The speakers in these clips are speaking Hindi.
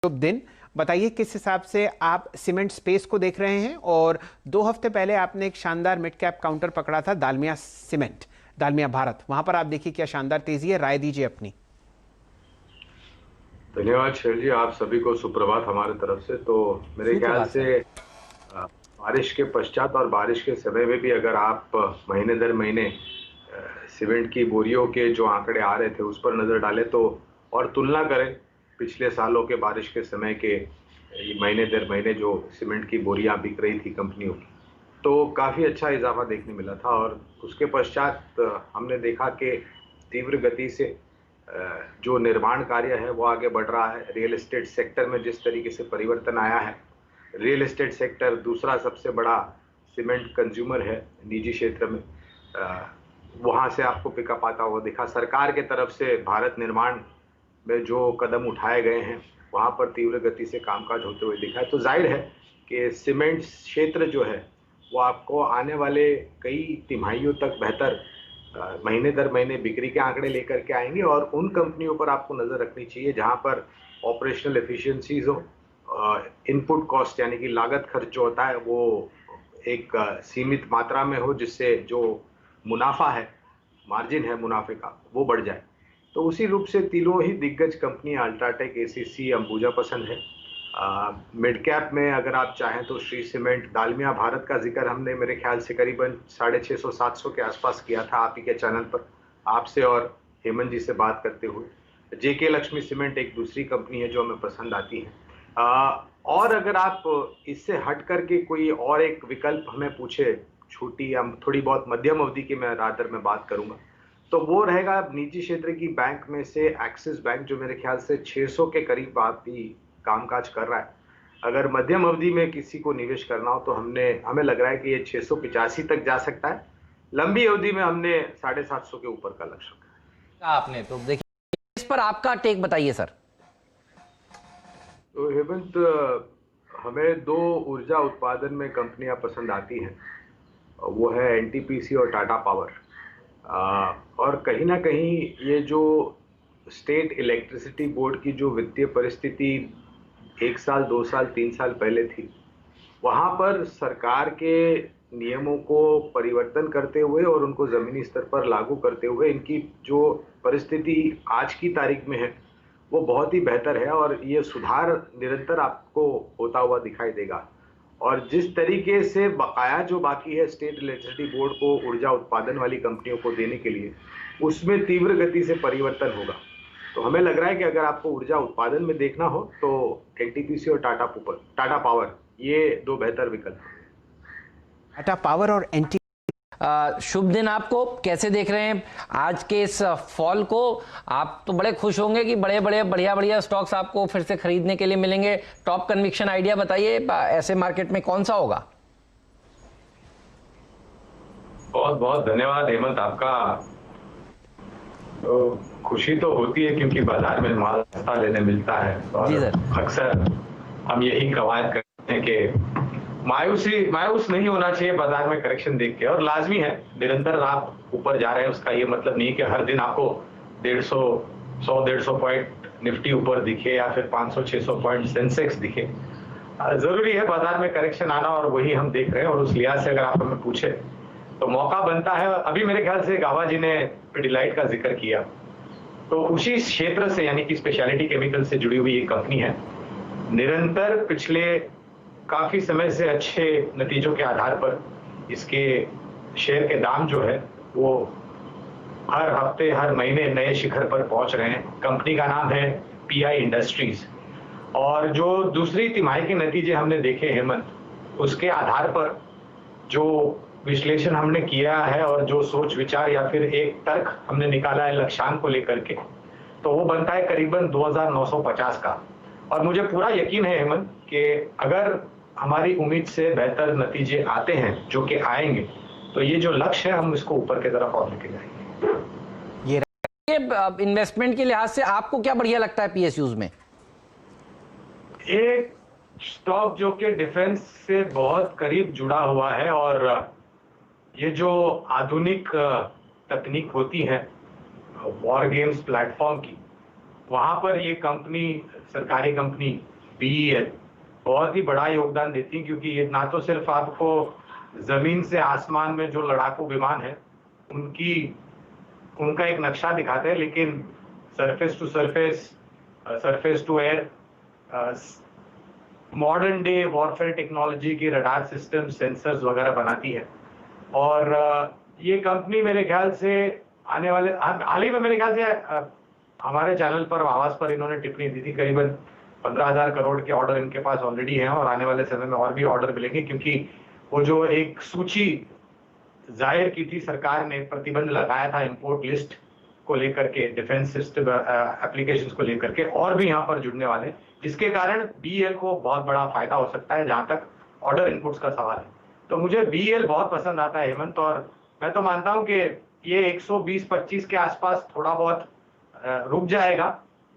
शुभ दिन। बताइए किस हिसाब से आप सीमेंट स्पेस को देख रहे हैं। और 2 हफ्ते पहले आपने एक शानदार मिड कैप काउंटर पकड़ा था, दालमिया सीमेंट, दालमिया भारत। वहां पर आप देखिए क्या शानदार तेजी है, राय दीजिए अपनी। धन्यवाद शेर जी, आप सभी को सुप्रभात हमारे तरफ से। तो मेरे ख्याल सुप्रभात से सर। बारिश के पश्चात और बारिश के समय में भी अगर आप महीने दर महीने सीमेंट की बोरियों के जो आंकड़े आ रहे थे उस पर नजर डालें तो और तुलना करें पिछले सालों के बारिश के समय के महीने दर महीने जो सीमेंट की बोरियां बिक रही थी कंपनियों की, तो काफ़ी अच्छा इजाफा देखने मिला था। और उसके पश्चात हमने देखा कि तीव्र गति से जो निर्माण कार्य है वो आगे बढ़ रहा है। रियल एस्टेट सेक्टर में जिस तरीके से परिवर्तन आया है, रियल एस्टेट सेक्टर दूसरा सबसे बड़ा सीमेंट कंज्यूमर है निजी क्षेत्र में, वहाँ से आपको पिकअप आता हुआ दिखा। सरकार के तरफ से भारत निर्माण में जो कदम उठाए गए हैं वहाँ पर तीव्र गति से कामकाज होते हुए दिखा है। तो जाहिर है कि सीमेंट क्षेत्र जो है वो आपको आने वाले कई तिमाहियों तक बेहतर महीने दर महीने बिक्री के आंकड़े लेकर के आएंगे। और उन कंपनियों पर आपको नज़र रखनी चाहिए जहां पर ऑपरेशनल एफिशिएंसीज हो, इनपुट कॉस्ट यानी कि लागत खर्च जो होता है वो एक सीमित मात्रा में हो, जिससे जो मुनाफा है, मार्जिन है मुनाफे का, वो बढ़ जाए। तो उसी रूप से तीनों ही दिग्गज कंपनियां अल्ट्राटेक, एसीसी, अंबुजा पसंद है। मिड कैप में अगर आप चाहें तो श्री सीमेंट, दालमिया भारत का जिक्र हमने मेरे ख्याल से करीबन 650-700 के आसपास किया था आप ही के चैनल पर, आपसे और हेमंत जी से बात करते हुए। जेके लक्ष्मी सीमेंट एक दूसरी कंपनी है जो हमें पसंद आती है। और अगर आप इससे हट करके कोई और एक विकल्प हमें पूछे, छोटी या थोड़ी बहुत मध्यम अवधि की मैं रादर में बात करूंगा, तो वो रहेगा निजी क्षेत्र की बैंक में से एक्सिस बैंक, जो मेरे ख्याल से 600 के करीब आप भी कामकाज कर रहा है। अगर मध्यम अवधि में किसी को निवेश करना हो तो हमें लग रहा है कि ये 685 तक जा सकता है। लंबी अवधि में हमने 750 के ऊपर का लक्ष्य रखा है। आपने तो देखिए, इस पर आपका टेक बताइए सर। तो हेमंत, हमें दो ऊर्जा उत्पादन में कंपनियां पसंद आती हैं, वो है एनटीपीसी और टाटा पावर। और कहीं ना कहीं ये जो स्टेट इलेक्ट्रिसिटी बोर्ड की जो वित्तीय परिस्थिति 1 साल 2 साल 3 साल पहले थी, वहां पर सरकार के नियमों को परिवर्तन करते हुए और उनको जमीनी स्तर पर लागू करते हुए इनकी जो परिस्थिति आज की तारीख में है वो बहुत ही बेहतर है। और ये सुधार निरंतर आपको होता हुआ दिखाई देगा। और जिस तरीके से बकाया जो बाकी है स्टेट इलेक्ट्रिसिटी बोर्ड को ऊर्जा उत्पादन वाली कंपनियों को देने के लिए, उसमें तीव्र गति से परिवर्तन होगा। तो हमें लग रहा है कि अगर आपको ऊर्जा उत्पादन में देखना हो तो एनटीपीसी और टाटा पावर, ये दो बेहतर विकल्प हैं। टाटा पावर और एनटी। शुभ दिन आपको। कैसे देख रहे हैं आज के इस फॉल को? आप तो बड़े खुश होंगे कि बड़े बड़े बढ़िया बढ़िया स्टॉक्स आपको फिर से खरीदने के लिए मिलेंगे। टॉप कन्विक्शन आइडिया बताइए, ऐसे मार्केट में कौन सा होगा? बहुत बहुत धन्यवाद हेमंत आपका। तो खुशी तो होती है क्योंकि बाजार में माल सस्ता लेने मिलता है, और अक्सर हम यही कवायद करते हैं कि मायूस नहीं होना चाहिए बाजार में करेक्शन देख के। और लाजमी है, निरंतर आप ऊपर जा रहे हैं उसका ये मतलब नहीं कि हर दिन आपको 150 पॉइंट निफ्टी ऊपर दिखे या फिर 500-600 पॉइंट सेंसेक्स दिखे। जरूरी है बाजार में करेक्शन आना, और वही हम देख रहे हैं। और उस लिहाज से अगर आप हमें पूछे तो मौका बनता है। अभी मेरे ख्याल से गावा जी ने पिडिलाइट का जिक्र किया, तो उसी क्षेत्र से यानी कि स्पेशलिटी केमिकल से जुड़ी हुई एक कंपनी है। निरंतर पिछले काफी समय से अच्छे नतीजों के आधार पर इसके शेयर के दाम जो है वो हर हफ्ते हर महीने नए शिखर पर पहुंच रहे हैं। कंपनी का नाम है पीआई इंडस्ट्रीज। और जो दूसरी तिमाही के नतीजे हमने देखे हेमंत, उसके आधार पर जो विश्लेषण हमने किया है और जो सोच विचार या फिर एक तर्क हमने निकाला है लक्ष्यांक को लेकर के, तो वो बनता है करीबन 2950 का। और मुझे पूरा यकीन है हेमंत कि अगर हमारी उम्मीद से बेहतर नतीजे आते हैं, जो कि आएंगे, तो ये जो लक्ष्य है हम इसको ऊपर की तरफ और लेके जाएंगे। ये इन्वेस्टमेंट के लिहाज से आपको क्या बढ़िया लगता है पीएसयूज में? एक स्टॉक जो कि डिफेंस से बहुत करीब जुड़ा हुआ है, और ये जो आधुनिक तकनीक होती है वॉर गेम्स प्लेटफॉर्म की, वहां पर ये कंपनी, सरकारी कंपनी BEL बहुत ही बड़ा योगदान देती है, क्योंकि ये ना तो सिर्फ आपको जमीन से आसमान में जो लड़ाकू विमान है उनका एक नक्शा दिखाते हैं, लेकिन surface to surface, surface to air, modern day warfare technology की रडार सिस्टम, सेंसर्स वगैरह बनाती है। और ये कंपनी मेरे ख्याल से आने वाले हाल ही में मेरे ख्याल से हमारे चैनल पर, आवाज पर इन्होंने टिप्पणी दी थी, करीबन 15,000 करोड़ के ऑर्डर इनके पास ऑलरेडी हैं और आने वाले समय में और भी ऑर्डर मिलेंगे, क्योंकि वो जो एक सूची जाहिर की थी सरकार ने, प्रतिबंध लगाया था इंपोर्ट लिस्ट को लेकर के, डिफेंस सिस्टम एप्लीकेशंस को लेकर के, और भी यहाँ पर जुड़ने वाले, जिसके कारण BEL को बहुत बड़ा फायदा हो सकता है जहां तक ऑर्डर इनपुट्स का सवाल है। तो मुझे BEL बहुत पसंद आता है हेमंत, और मैं तो मानता हूं कि ये 120-25 के आसपास थोड़ा बहुत रुक जाएगा,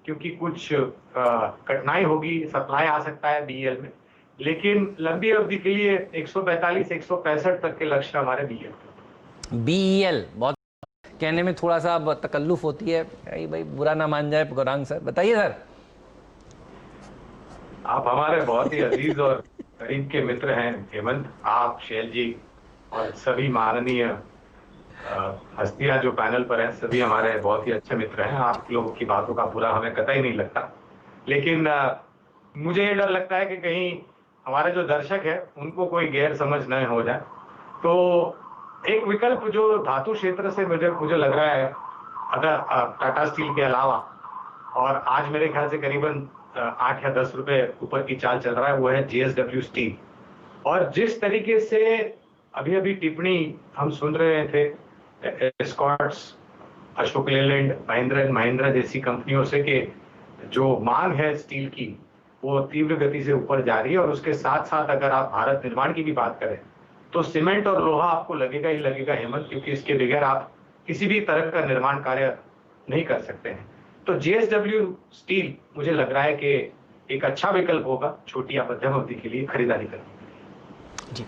क्योंकि कुछ कठिनाई होगी, सप्लाई आ सकता है BEL में, लेकिन लंबी अवधि के लिए 145-165 तक के लक्ष्य हमारे BEL बहुत कहने में थोड़ा सा तकल्लुफ होती है भाई, बुरा ना मान जाए गौरांग सर, बताइए सर। आप हमारे बहुत ही अजीज और करीब के मित्र हैं हेमंत, आप, शैल जी और सभी माननीय हस्तियां जो पैनल पर हैं, सभी हमारे बहुत ही अच्छे मित्र हैं। आप लोगों की बातों का बुरा हमें कतई नहीं लगता, लेकिन मुझे ये डर लगता है कि कहीं हमारे जो दर्शक है उनको कोई गैर समझ न हो जाए। तो एक विकल्प जो धातु क्षेत्र से मुझे लग रहा है, अगर टाटा स्टील के अलावा, और आज मेरे ख्याल से करीबन 8 या 10 रुपए ऊपर की चाल चल रहा है, वो है JSW स्टील। और जिस तरीके से अभी टिप्पणी हम सुन रहे थे एस्कॉर्ट्स, अशोक लेलैंड, महिंद्रा एंड महिंद्रा जैसी कंपनियों से, कि जो मांग है स्टील की वो तीव्र गति से ऊपर जा रही है, और उसके साथ साथ अगर आप भारत निर्माण की भी बात करें तो सीमेंट और लोहा आपको लगेगा ही लगेगा हेमंत, क्योंकि इसके बगैर आप किसी भी तरह का निर्माण कार्य नहीं कर सकते हैं। तो JSW स्टील मुझे लग रहा है कि एक अच्छा विकल्प होगा छोटी या मध्यम अवधि के लिए खरीदारी करने। जी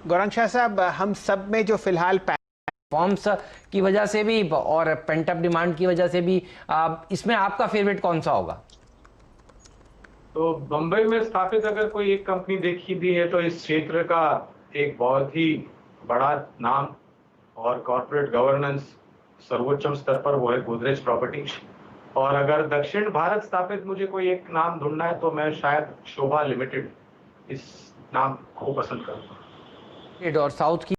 गौरांग शाह साहब, हम सब में जो फिलहाल फॉर्म्स की वजह से भी और पेंटअप डिमांड की वजह से भी इसमें आपका फेवरेट कौन सा होगा? तो बंबई में स्थापित अगर कोई एक कंपनी देखी दी है तो इस क्षेत्र का एक बहुत ही बड़ा नाम और कॉर्पोरेट गवर्नेंस सर्वोच्च स्तर पर, वो है गोदरेज प्रॉपर्टीज। और अगर दक्षिण भारत स्थापित मुझे कोई एक नाम ढूंढना है तो मैं शायद शोभा लिमिटेड इस नाम को पसंद करूंगा। और साउथ की